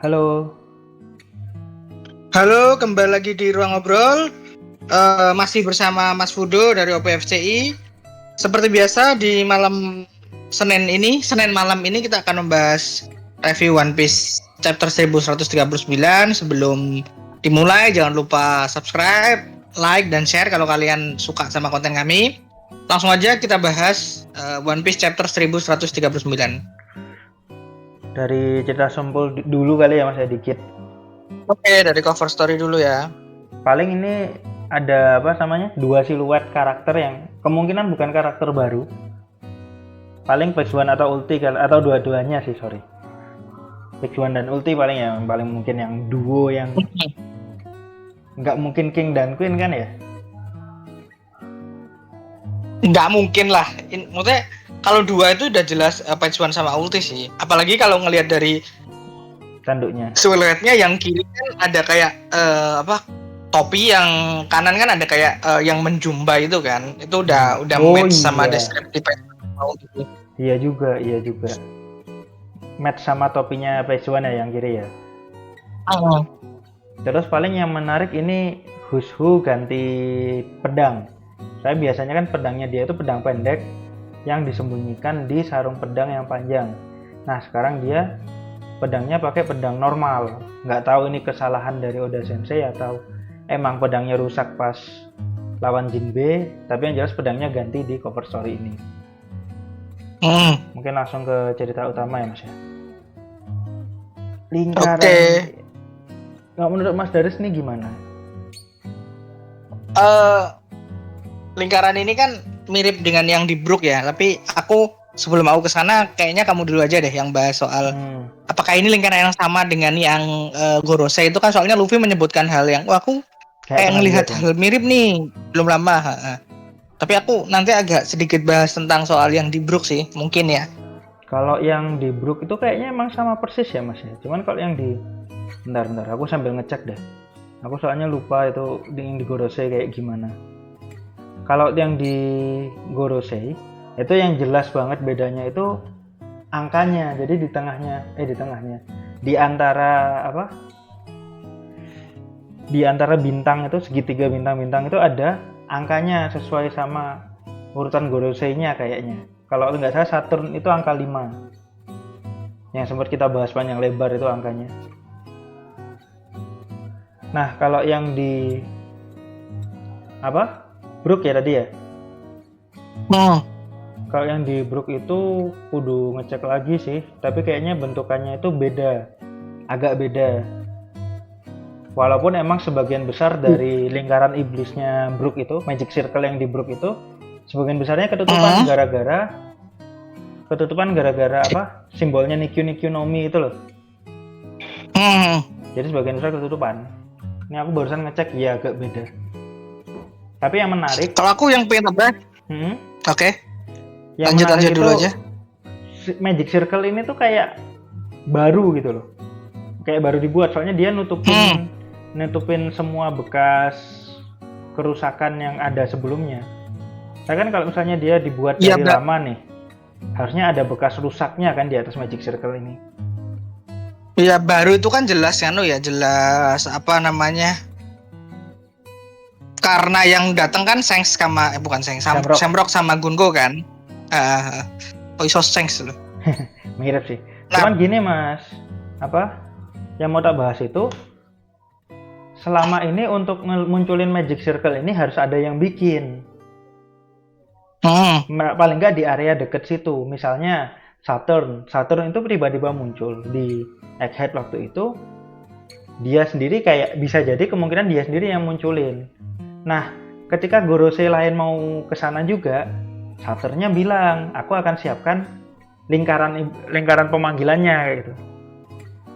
Halo. Halo, kembali lagi di Ruang Ngobrol. Masih bersama Mas Fudo dari OPFCI. Seperti biasa di Senin malam ini kita akan membahas review One Piece chapter 1139. Sebelum dimulai, jangan lupa subscribe, like, dan share kalau kalian suka sama konten kami. Langsung aja kita bahas One Piece chapter 1139. Dari cerita simpul dulu kali ya Mas ya, dikit. Oke, dari cover story dulu ya. Paling ini ada dua siluet karakter yang kemungkinan bukan karakter baru. Paling Page One atau Ulti atau dua-duanya sih, sorry. Page One dan Ulti paling mungkin yang duo yang nggak mungkin King dan Queen kan ya? Nggak mungkin lah. Maksudnya kalau dua itu udah jelas Page One sama Ulti sih. Apalagi kalau ngelihat dari Tanduknya. siluetnya yang kiri kan ada kayak topi, yang kanan kan ada kayak yang menjumbai itu kan. Itu udah match sama deskripsi Page One gitu. Iya juga. Match sama topinya Page One ya yang kiri ya. Terus paling yang menarik ini Hushu ganti pedang. Saya biasanya kan pedangnya dia itu pedang pendek yang disembunyikan di sarung pedang yang panjang. Nah sekarang dia pedangnya pakai pedang normal. Nggak tahu ini kesalahan dari Oda Sensei atau emang pedangnya rusak pas lawan Jinbe. Tapi yang jelas pedangnya ganti di cover story ini. Mungkin langsung ke cerita utama ya Mas ya. Lingkaran. Nggak, menurut Mas Daris ini gimana? Lingkaran ini kan mirip dengan yang di Brook ya, tapi sebelum aku kesana kayaknya kamu dulu aja deh yang bahas soal apakah ini lingkaran yang sama dengan yang Gorosei itu kan, soalnya Luffy menyebutkan hal yang aku kayak ngelihat hal mirip nih belum lama. Tapi aku nanti agak sedikit bahas tentang soal yang di Brook sih mungkin ya. Kalau yang di Brook itu kayaknya emang sama persis ya Mas ya. Cuman kalau yang di bentar aku sambil ngecek deh. Aku soalnya lupa itu yang di Gorosei kayak gimana. Kalau yang di Gorosei itu yang jelas banget bedanya itu angkanya. Jadi di antara bintang itu, segitiga bintang-bintang itu ada angkanya sesuai sama urutan Gorosei-nya kayaknya. Kalau nggak salah Saturn itu angka 5. Yang sempat kita bahas panjang lebar itu angkanya. Nah, kalau yang di Brook ya tadi ya? Kalau yang di Brook itu kudu ngecek lagi sih, tapi kayaknya bentukannya itu agak beda. Walaupun emang sebagian besar dari lingkaran iblisnya Brook itu, Magic Circle yang di Brook itu, sebagian besarnya ketutupan gara-gara simbolnya Nikyu no Mi itu loh. Jadi sebagian besar ketutupan. Ini aku barusan ngecek, ya agak beda. Tapi yang menarik, kalau aku yang pengen oke. Lanjut dulu aja. Magic Circle ini tuh kayak baru gitu loh. Kayak baru dibuat, soalnya dia nutupin semua bekas kerusakan yang ada sebelumnya. Nah kan kalau misalnya dia dibuat dari lama nih, harusnya ada bekas rusaknya kan di atas Magic Circle ini. Iya, baru itu kan jelas jelas karena yang datang kan Shamrock sama Gungo kan. Shanks loh. Mirip sih. Cuman gini Mas, yang mau tak bahas itu, selama ini untuk munculin Magic Circle ini harus ada yang bikin. Paling nggak di area deket situ. Misalnya Saturn itu tiba-tiba muncul di Egghead waktu itu. Dia sendiri kayak bisa jadi kemungkinan dia sendiri yang munculin. Nah, ketika Gorosei lain mau kesana juga, Saturnnya bilang, aku akan siapkan lingkaran pemanggilannya gitu.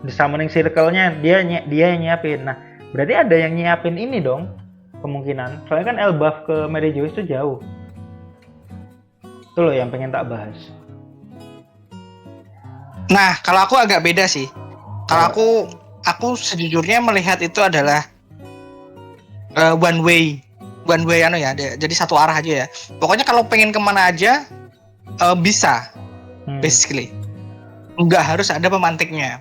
The Summoning Circle-nya dia yang nyiapin. Nah, berarti ada yang nyiapin ini dong, kemungkinan. Soalnya kan Elbaf ke Mary Joyce itu jauh. Itu loh yang pengen tak bahas. Nah, kalau aku agak beda sih. Kalau aku sejujurnya melihat itu adalah one way jadi satu arah aja ya. Pokoknya kalau pengen kemana aja bisa, basically nggak harus ada pemantiknya.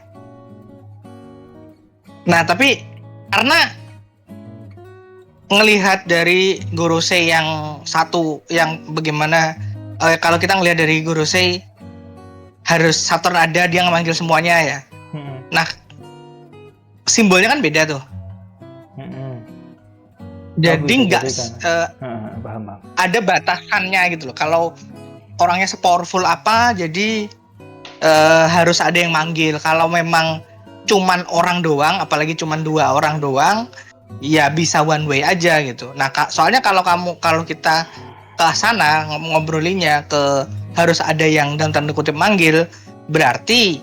Nah, tapi karena ngelihat dari Gorosei yang satu, yang bagaimana kalau kita ngelihat dari Gorosei harus Saturn ada, dia ngemanggil semuanya ya. Nah, simbolnya kan beda tuh. Jadi nggak paham. ada batasannya gitu loh. Kalau orangnya sepowerful apa, jadi harus ada yang manggil. Kalau memang cuman orang doang, apalagi cuman 2 orang doang, ya bisa one way aja gitu. Nah, soalnya kalau kita ke sana ngobrolinnya ke harus ada yang dalam tanda kutip manggil, berarti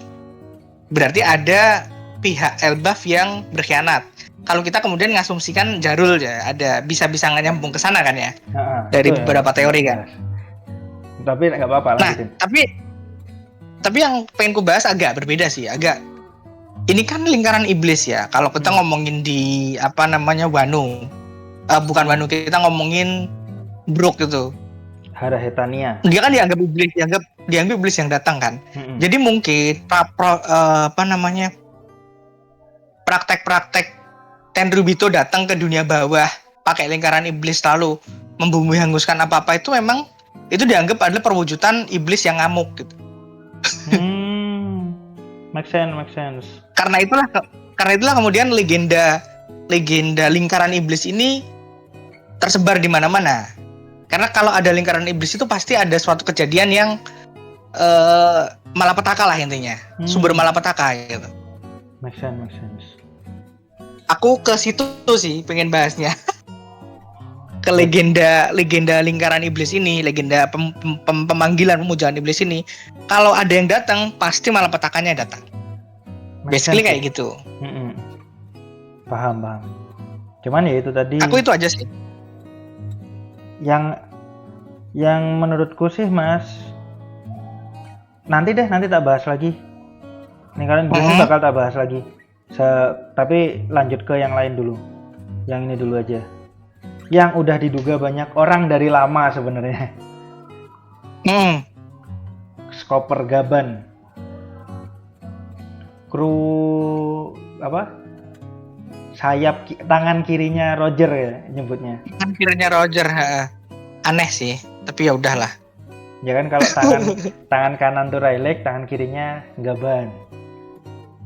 ada pihak Elbaf yang berkhianat. Kalau kita kemudian ngasumsikan Jarul ya, ada bisa nyambung ke sana kan ya, dari beberapa teori kan. Tapi nggak apa-apa. Nah, tapi yang pengen ku bahas agak berbeda sih, ini kan lingkaran iblis ya. Kalau kita ngomongin di Wano, bukan Wano, kita ngomongin Brook gitu. Harahetania. Dia kan dianggap iblis yang datang kan. Jadi mungkin praktek Tenryubito datang ke dunia bawah pakai lingkaran iblis lalu membumi hanguskan apa-apa itu memang itu dianggap adalah perwujudan iblis yang ngamuk gitu. Make sense. Karena itulah kemudian legenda lingkaran iblis ini tersebar di mana-mana. Karena kalau ada lingkaran iblis itu pasti ada suatu kejadian yang malapetaka lah intinya. Sumber malapetaka gitu. Make sense. Aku ke situ sih pengen bahasnya. Ke legenda lingkaran iblis ini, legenda pemanggilan pemujaan iblis ini. Kalau ada yang datang, pasti malapetakannya datang. Basically kayak gitu. Paham. Cuman ya itu tadi. Aku itu aja sih. Yang menurutku sih Mas, nanti tak bahas lagi. Lingkaran iblis bakal tak bahas lagi. Tapi lanjut ke yang lain dulu. Yang ini dulu aja. Yang udah diduga banyak orang dari lama sebenarnya. Skoper Gaban. Kru sayap tangan kirinya Roger ya nyebutnya. Tangan kirinya Roger, aneh sih, tapi ya udahlah. Ya kan kalau tangan kanan tuh Rayleigh, tangan kirinya Gaban.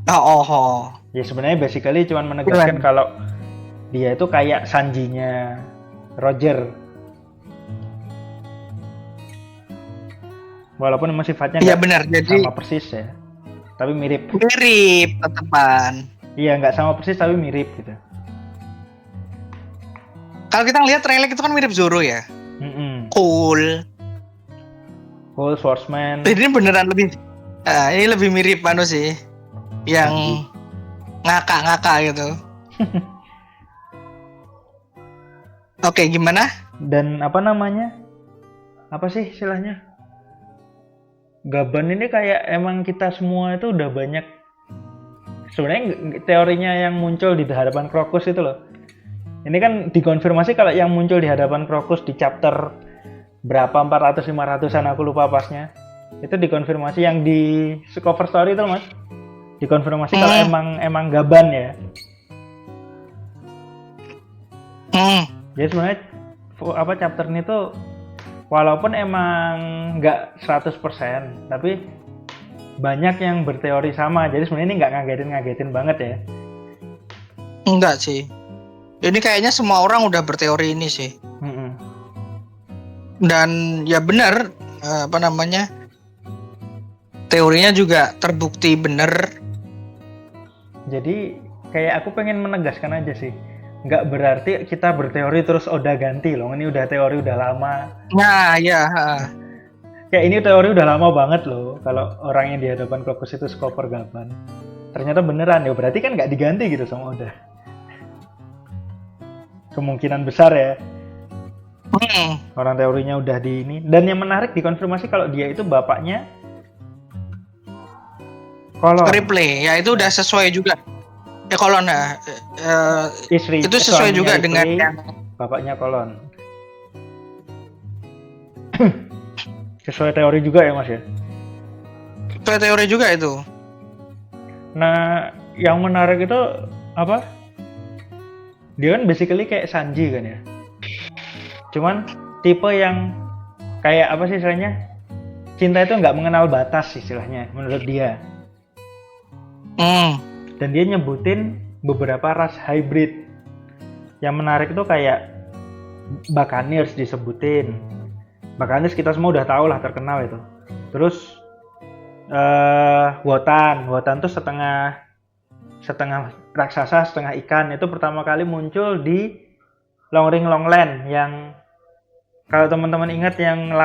Oh. Ya sebenarnya basically cuma menegaskan kalau dia itu kayak Sanji-nya Roger. Walaupun emang sifatnya jadi sama persis ya. Tapi mirip tetepan. Iya, nggak sama persis tapi mirip gitu. Kalau kita ngelihat Rayleigh itu kan mirip Zoro ya. Cool Swordsman. Jadi ini beneran ini lebih mirip sih. Yang ngakak gitu. Oke, gimana? Dan apa sih istilahnya? Gaban ini kayak emang kita semua itu udah banyak. Sebenarnya teorinya yang muncul di hadapan Crocus itu loh. Ini kan dikonfirmasi kalau yang muncul di hadapan Crocus di chapter berapa 400-500an aku lupa pasnya. Itu dikonfirmasi yang di cover story itu Mas. Dikonfirmasi kalau emang Gaban ya. Jadi sebenarnya chapter ini tuh walaupun emang nggak 100%, tapi banyak yang berteori sama. Jadi sebenarnya ini nggak ngagetin banget ya. Enggak sih. Ini kayaknya semua orang udah berteori ini sih. Dan ya benar, teorinya juga terbukti benar. Jadi kayak aku pengen menegaskan aja sih, nggak berarti kita berteori terus udah ganti loh. Ini udah teori udah lama. Nah ya. Kayak ini teori udah lama banget loh. Kalau orang yang di hadapan Crocus itu Skoper Gaban, ternyata beneran ya. Berarti kan nggak diganti gitu sama Oda. Kemungkinan besar ya. Orang teorinya udah di ini. Dan yang menarik dikonfirmasi kalau dia itu bapaknya Kolon. Ripley, ya itu udah sesuai juga. Kolon istri itu sesuai juga Ripley, dengan yang bapaknya Kolon. Sesuai teori juga ya Mas ya? Sesuai teori juga itu. Nah, yang menarik itu apa? Dia kan basically kayak Sanji kan ya. Cuman tipe yang kayak apa sih istilahnya? Cinta itu nggak mengenal batas istilahnya menurut dia. Dan dia nyebutin beberapa ras hybrid. Yang menarik itu kayak Buccaneers disebutin. Buccaneers kita semua udah tahu lah, terkenal itu. Terus Wotan tuh setengah raksasa, setengah ikan. Itu pertama kali muncul di Long Ring Longland yang kalau teman-teman ingat yang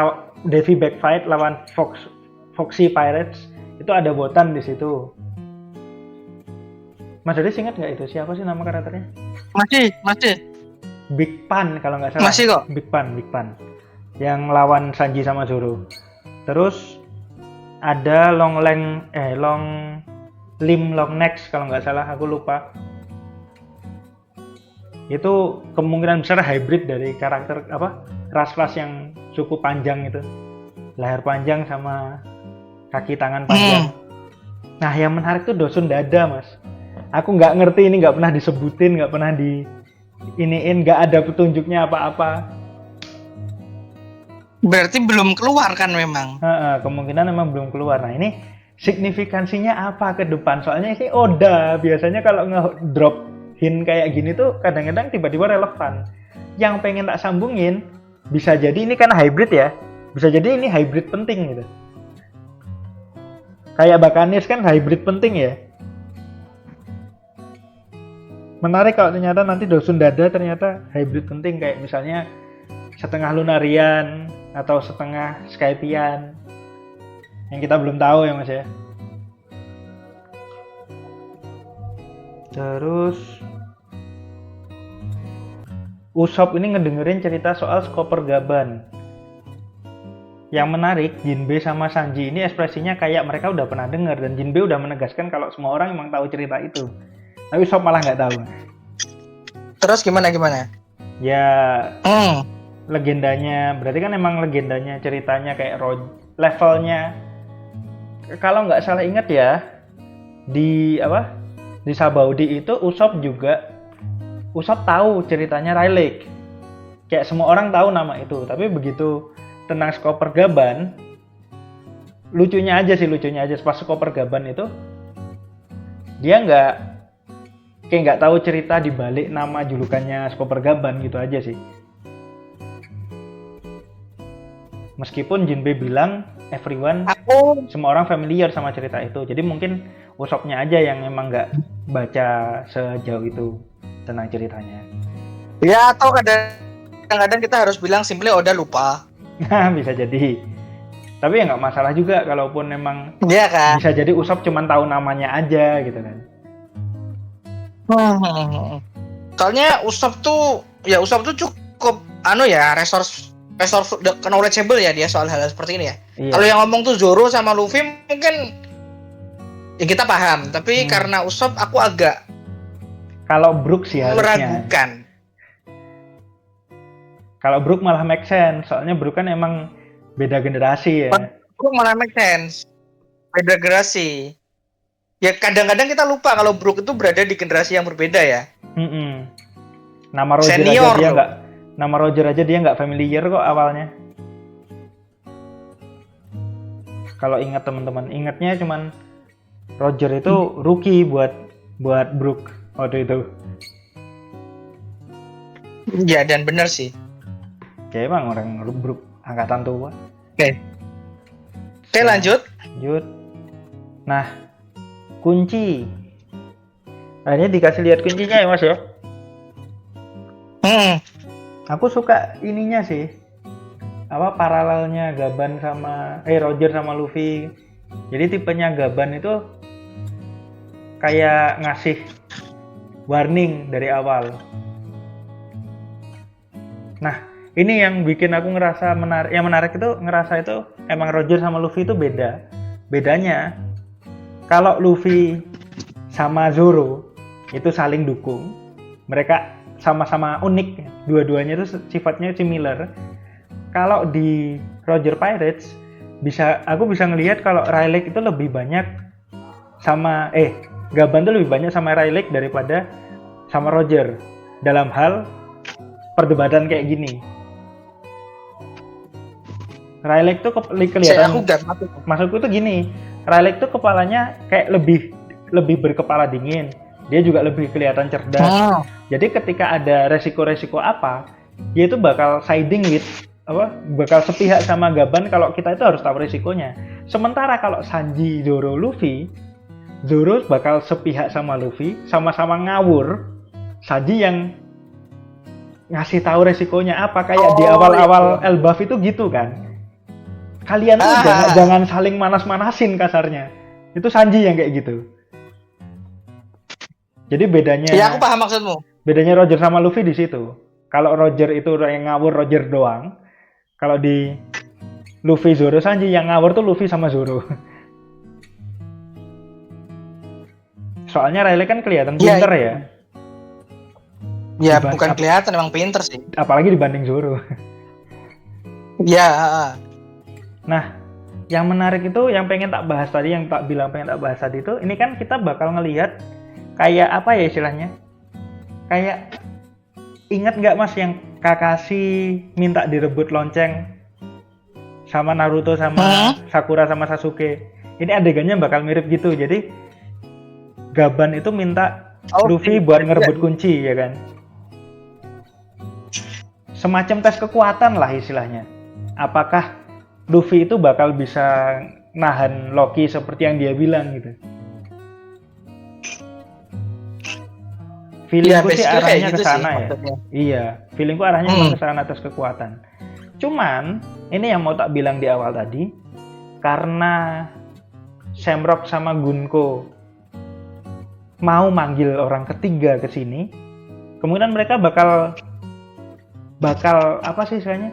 Davy Backfight lawan Foxy Pirates, itu ada Wotan di situ. Mas Dodis ingat nggak itu siapa sih nama karakternya? Masih. Big Pan kalau nggak salah. Masih kok. Big Pan. Yang lawan Sanji sama Zoro. Terus ada Long Necks kalau nggak salah, aku lupa. Itu kemungkinan besar hybrid dari karakter apa? Ras-ras yang suku panjang itu. Leher panjang sama kaki tangan panjang. Nah, yang menarik tuh Dosun Dada, Mas. Aku nggak ngerti, ini nggak pernah disebutin, nggak pernah nggak ada petunjuknya apa-apa. Berarti belum keluar kan memang? Kemungkinan memang belum keluar. Nah, ini signifikansinya apa ke depan? Soalnya ini Oda biasanya kalau nge-drop hint kayak gini tuh kadang-kadang tiba-tiba relevan. Yang pengen tak sambungin, bisa jadi ini kan hybrid ya. Bisa jadi ini hybrid penting gitu. Kayak Buccaneers kan hybrid penting ya. Menarik kalau ternyata nanti Dosun Dada ternyata hybrid penting, kayak misalnya setengah Lunarian atau setengah Skypian yang kita belum tahu ya Mas ya. Terus Usopp ini ngedengerin cerita soal Skopper Gaban. Yang menarik, Jinbe sama Sanji ini ekspresinya kayak mereka udah pernah dengar, dan Jinbe udah menegaskan kalau semua orang emang tahu cerita itu. Tapi Usopp malah nggak tahu. Terus gimana? Ya, legendanya, berarti kan emang legendanya ceritanya kayak levelnya. Kalau nggak salah ingat ya, di Sabaudi itu Usopp tahu ceritanya Rayleigh. Kayak semua orang tahu nama itu, tapi begitu tentang Skopper Gaban, lucunya aja pas Skopper Gaban itu dia nggak tahu cerita di balik nama julukannya Skopper Gaban gitu aja sih. Meskipun Jinbe bilang semua orang familiar sama cerita itu, jadi mungkin Usoppnya aja yang emang nggak baca sejauh itu tentang ceritanya. Ya, atau kadang-kadang kita harus bilang simply Oda lupa. Bisa jadi. Tapi ya nggak masalah juga kalaupun memang kan? Bisa jadi Usopp cuma tahu namanya aja gitu kan. Soalnya Usopp tuh cukup resource knowledgeable ya dia soal hal seperti ini ya. Iya. Kalau yang ngomong tuh Zoro sama Luffy mungkin ya kita paham, tapi karena Usopp aku agak kalau Brook sih harusnya meragukan. Kalau Brook malah make sense, soalnya Brook kan emang beda generasi ya. Brook malah make sense. Beda generasi. Ya kadang-kadang kita lupa kalau Brook itu berada di generasi yang berbeda ya. Nama Roger senior aja dia nggak familiar kok awalnya. Kalau ingat teman-teman, ingatnya cuman Roger itu rookie buat Brook waktu itu. Ya, dan benar sih. Kayak emang orang Brook angkatan tua. Oke, lanjut. Nah, kunci. Akhirnya dikasih lihat kuncinya ya Mas ya. Aku suka ininya sih. Paralelnya Gaban sama Roger sama Luffy. Jadi tipenya Gaban itu kayak ngasih warning dari awal. Nah, ini yang bikin aku ngerasa menarik. Yang menarik itu ngerasa itu emang Roger sama Luffy itu beda. Bedanya kalau Luffy sama Zoro itu saling dukung. Mereka sama-sama unik, dua-duanya itu sifatnya similar. Kalau di Roger Pirates aku bisa ngelihat kalau Rayleigh itu lebih banyak Gaban tuh lebih banyak sama Rayleigh daripada sama Roger dalam hal perdebatan kayak gini. Rayleigh tuh kelihatan, Aku gak masuk. maksudku tuh gini, Rayleigh tuh kepalanya kayak lebih berkepala dingin, dia juga lebih kelihatan cerdas. Jadi ketika ada resiko-resiko apa, dia itu bakal siding with bakal sepihak sama Gaban kalau kita itu harus tahu risikonya. Sementara kalau Sanji, Zoro, Luffy, Zoro bakal sepihak sama Luffy, sama-sama ngawur. Sanji yang ngasih tahu resikonya apa, kayak di awal-awal Elbaf itu gitu kan. Kalian tuh jangan saling manas-manasin kasarnya. Itu Sanji yang kayak gitu. Jadi bedanya. Ya, aku paham maksudmu. Bedanya Roger sama Luffy di situ. Kalau Roger itu yang ngawur Roger doang. Kalau di Luffy, Zoro, Sanji yang ngawur tuh Luffy sama Zoro. Soalnya Rayleigh kan kelihatan pinter ya. Ya, bukan kelihatan, emang pinter sih. Apalagi dibanding Zoro. Ya. Nah, yang menarik itu yang pengen tak bahas tadi, yang tak bilang pengen tak bahas tadi itu, ini kan kita bakal ngelihat kayak apa ya istilahnya? Kayak ingat nggak Mas yang Kakashi minta direbut lonceng sama Naruto sama Sakura sama Sasuke? Ini adegannya bakal mirip gitu. Jadi Gaban itu minta Luffy buat ngerebut kunci ya kan? Semacam tes kekuatan lah istilahnya. Apakah Luffy itu bakal bisa nahan Loki seperti yang dia bilang gitu? Feelingku sih arahnya ke sana ya. Iya, feelingku arahnya ke sana atas kekuatan. Cuman ini yang mau tak bilang di awal tadi, karena Shamrock sama Gunko mau manggil orang ketiga ke sini, kemungkinan mereka bakal apa sih istilahnya?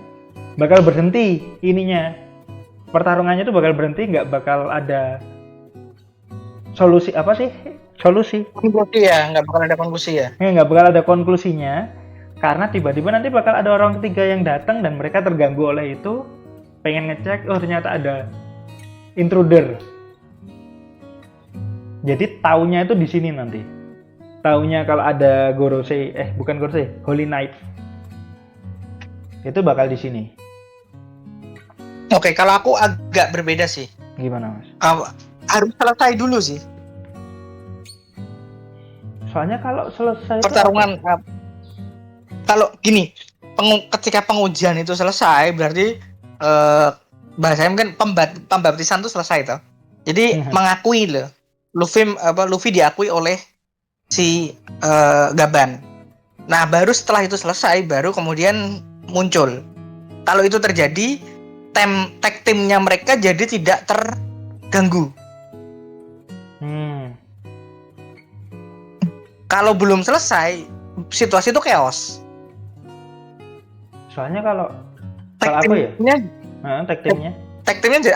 Bakal berhenti ininya. Pertarungannya itu bakal berhenti, nggak bakal ada solusi apa sih? Konklusi ya, nggak bakal ada konklusi ya. Nggak bakal ada konklusinya, karena tiba-tiba nanti bakal ada orang ketiga yang datang dan mereka terganggu oleh itu, pengen ngecek, oh ternyata ada intruder. Jadi taunya itu di sini nanti. Taunya kalau ada Gorosei, bukan Gorosei, Holy Knight. Itu bakal di sini. Oke, kalau aku agak berbeda sih. Gimana Mas? Harus selesai dulu sih. Soalnya kalau selesai pertarungan kalau gini, ketika pengujian itu selesai berarti bahasanya mungkin pembaptisan itu selesai toh. Jadi mengakui loh. Luffy diakui oleh si Gaban. Nah, baru setelah itu selesai baru kemudian muncul. Kalau itu terjadi, tag timnya mereka jadi tidak terganggu. Kalau belum selesai, situasi itu chaos. Soalnya kalau aku ya, tag timnya jadi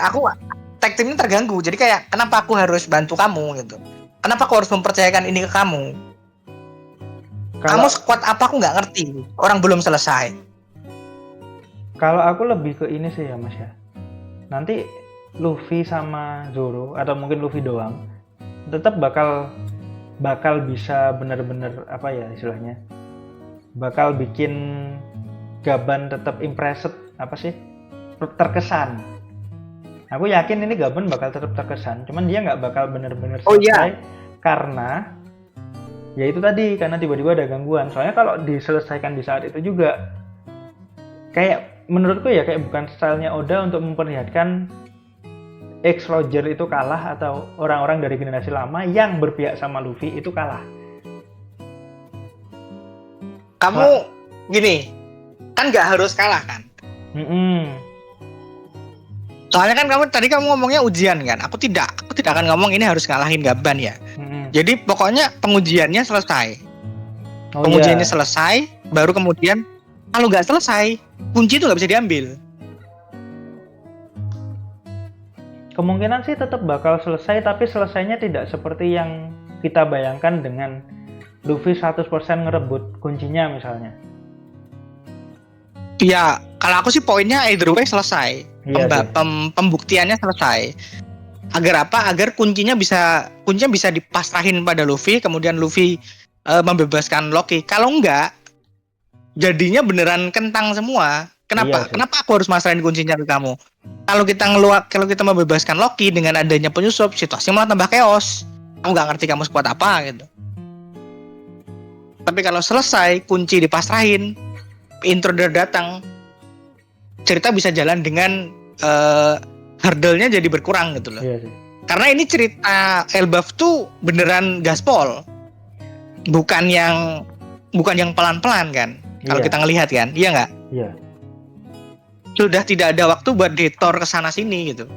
tag timnya terganggu. Jadi kayak kenapa aku harus bantu kamu gitu? Kenapa aku harus mempercayakan ini ke kamu? Kamu sekuat apa aku nggak ngerti. Orang belum selesai. Kalau aku lebih ke ini sih ya Mas ya. Nanti Luffy sama Zoro atau mungkin Luffy doang tetap bakal bisa benar-benar apa ya istilahnya, bakal bikin Gaban tetap impressed, apa sih, terkesan. Aku yakin ini Gaban bakal tetap terkesan, cuman dia nggak bakal benar-benar selesai karena ya itu tadi, karena tiba-tiba ada gangguan. Soalnya kalau diselesaikan di saat itu juga kayak menurutku ya kayak bukan stylenya Oda untuk memperlihatkan Roger itu kalah atau orang-orang dari generasi lama yang berpihak sama Luffy itu kalah. Kamu gini, kan nggak harus kalah kan? Soalnya kan tadi kamu ngomongnya ujian kan? Aku tidak akan ngomong ini harus ngalahin Gaban ya. Jadi pokoknya pengujiannya selesai. Pengujiannya selesai, baru kemudian kalau nggak selesai, kunci itu nggak bisa diambil. Kemungkinan sih tetap bakal selesai, tapi selesainya tidak seperti yang kita bayangkan dengan Luffy 100% ngerebut kuncinya misalnya. Iya, kalau aku sih poinnya either way selesai. Pembuktiannya selesai. Agar apa? Agar kuncinya bisa dipasrahin pada Luffy, kemudian Luffy membebaskan Loki. Kalau enggak, jadinya beneran kentang semua. Kenapa? Iya sih. Kenapa aku harus masrahin kuncinya ke kamu? Kalau kita membebaskan Loki dengan adanya penyusup, situasi malah tambah chaos. Aku nggak ngerti kamu sekuat apa gitu. Tapi kalau selesai, kunci dipasrahin, intruder datang, cerita bisa jalan dengan hurdle-nya jadi berkurang gitu loh. Iya sih. Karena ini cerita Elbaf tuh beneran gaspol. Bukan yang pelan-pelan kan. Kalau Iya. kita ngelihat kan, iya nggak? Iya. Sudah tidak ada waktu buat detour ke sana sini gitu.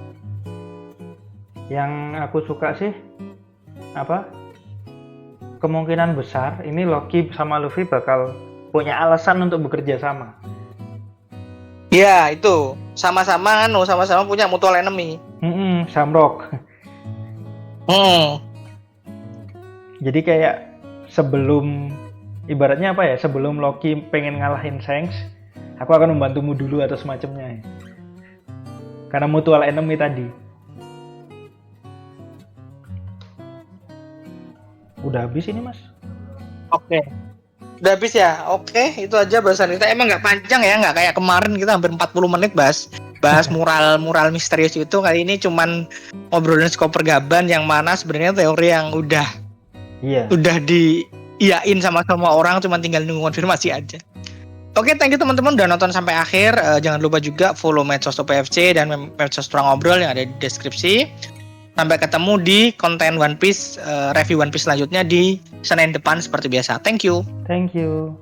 Yang aku suka sih kemungkinan besar ini Loki sama Luffy bakal punya alasan untuk bekerja sama. Ya, itu. Sama-sama punya mutual enemy. Shamrock. Jadi kayak sebelum Loki pengen ngalahin Shanks, aku akan membantumu dulu atau semacamnya. Karena mutual enemy tadi. Udah habis ini, Mas. Oke. Udah habis ya? Oke, itu aja bahasan kita. Emang nggak panjang ya, nggak kayak kemarin kita hampir 40 menit bahas mural misterius itu. Kali ini cuman ngobrolin skop pergaban yang mana sebenarnya teori yang udah diiyain sama semua orang, cuman tinggal nunggu konfirmasi aja. Oke, thank you teman-teman udah nonton sampai akhir. Jangan lupa juga follow medsos OPFC dan medsos Tukang Ngobrol yang ada di deskripsi. Sampai ketemu di konten One Piece, review One Piece selanjutnya di Senin depan seperti biasa. Thank you. Thank you.